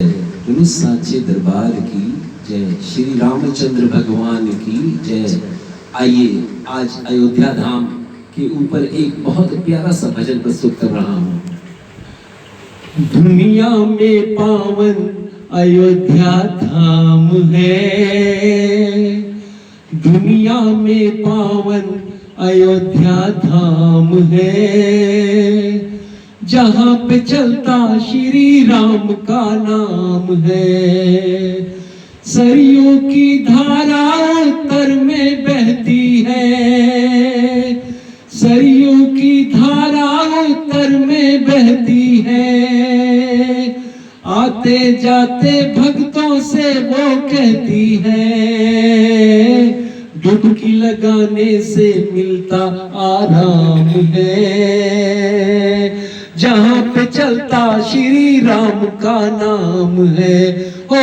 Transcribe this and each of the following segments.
गुरु साचे दरबार की जय, श्री रामचंद्र भगवान की जय। आइए आज अयोध्या धाम के ऊपर एक बहुत प्यारा सा भजन प्रस्तुत कर रहा हूँ। दुनिया में पावन अयोध्या धाम है, दुनिया में पावन अयोध्या धाम है, जहाँ पे चलता श्री राम का नाम है। सरयू की धारा उत्तर में बहती है, सरयू की धारा उत्तर में बहती है, आते जाते भक्तों से वो कहती है, डुबकी लगाने से मिलता आराम है, जहाँ पे चलता श्री राम का नाम है। ओ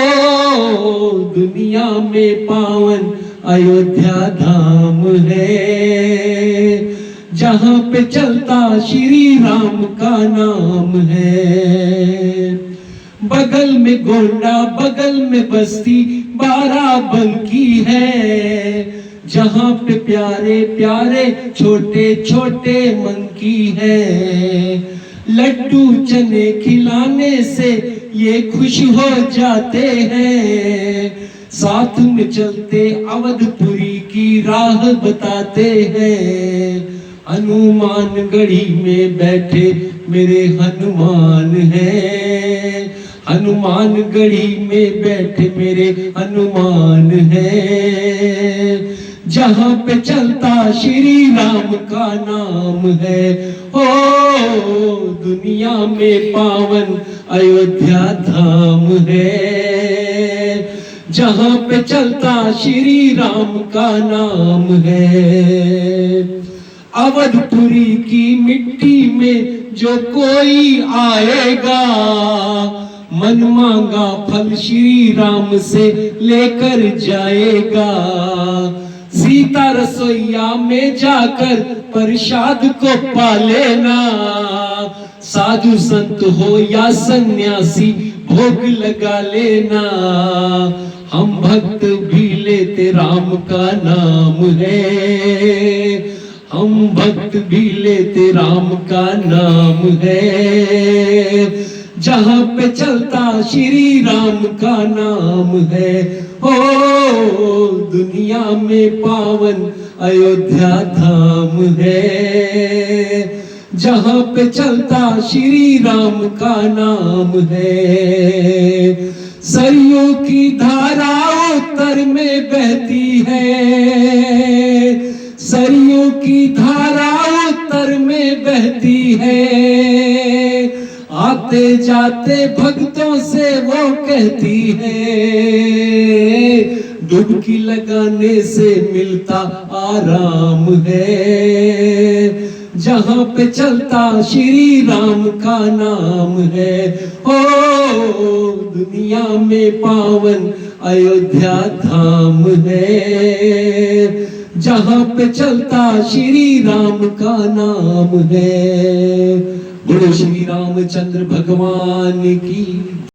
दुनिया में पावन अयोध्या धाम है, जहाँ पे चलता श्री राम का नाम है। बगल में गोंडा बगल में बस्ती बाराबंकी है, जहाँ पे प्यारे प्यारे छोटे छोटे मन की है। लड्डू चने खिलाने से ये खुश हो जाते हैं, साथ में चलते अवधपुरी की राह बताते हैं। हनुमान गढ़ी में बैठे मेरे हनुमान हैं, हनुमान गढ़ी में बैठे मेरे हनुमान हैं, जहाँ पे चलता श्री राम का नाम है। ओ दुनिया में पावन अयोध्या धाम है, जहाँ पे चलता श्री राम का नाम है। अवधपुरी की मिट्टी में जो कोई आएगा, मन मांगा फल श्री राम से लेकर जाएगा। सीता रसोईया में जाकर प्रसाद को पा लेना, साधु संत हो या सन्यासी भोग लगा लेना। हम भक्त भी लेते राम का नाम है, हम भक्त भी लेते राम का नाम है, जहाँ पे चलता श्री राम का नाम है। ओ दुनिया में पावन अयोध्या धाम है, जहाँ पे चलता श्री राम का नाम है। सरयू की धारा उत्तर में बहती है, सरयू की धारा उत्तर में बहती है, आते जाते भक्तों से वो कहती है, डुबकी लगाने से मिलता आराम है, जहाँ पे चलता श्री राम का नाम है। ओ दुनिया में पावन अयोध्या धाम है, जहाँ पे चलता श्री राम का नाम है। बोलो श्री रामचंद्र भगवान की।